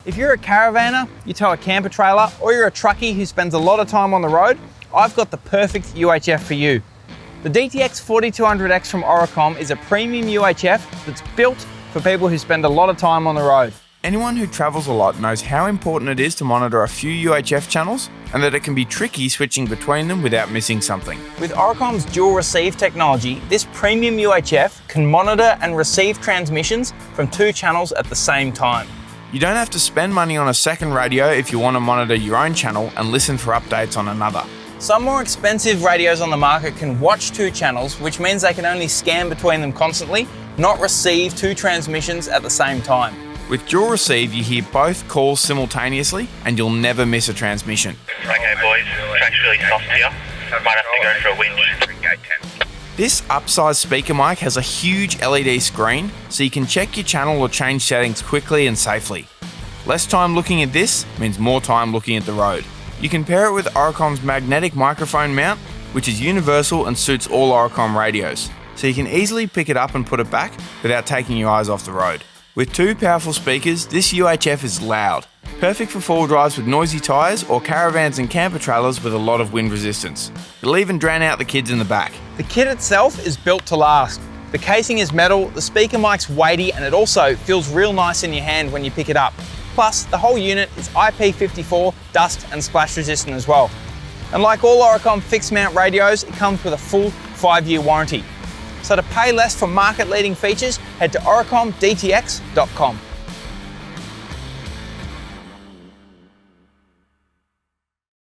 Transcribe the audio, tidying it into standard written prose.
If you're a caravaner, you tow a camper trailer, or you're a truckie who spends a lot of time on the road, I've got the perfect UHF for you. The DTX4200X from Oricom is a premium UHF that's built for people who spend a lot of time on the road. Anyone who travels a lot knows how important it is to monitor a few UHF channels and that it can be tricky switching between them without missing something. With Oricom's Dual Receive technology, this premium UHF can monitor and receive transmissions from two channels at the same time. You don't have to spend money on a second radio if you want to monitor your own channel and listen for updates on another. Some more expensive radios on the market can watch two channels, which means they can only scan between them constantly, not receive two transmissions at the same time. With Dual Receive, you hear both calls simultaneously and you'll never miss a transmission. Okay boys, track's really soft here. Might have to go for a winch. This upsized speaker mic has a huge LED screen, so you can check your channel or change settings quickly and safely. Less time looking at this means more time looking at the road. You can pair it with Oricom's magnetic microphone mount, which is universal and suits all Oricom radios, so you can easily pick it up and put it back without taking your eyes off the road. With two powerful speakers, this UHF is loud, perfect for four-wheel drives with noisy tyres or caravans and camper trailers with a lot of wind resistance. It'll even drown out the kids in the back. The kit itself is built to last. The casing is metal, the speaker mic's weighty, and it also feels real nice in your hand when you pick it up. Plus, the whole unit is IP54 dust and splash resistant as well. And like all Oricom fixed mount radios, it comes with a full 5-year warranty. So to pay less for market leading features, head to OricomDTX.com.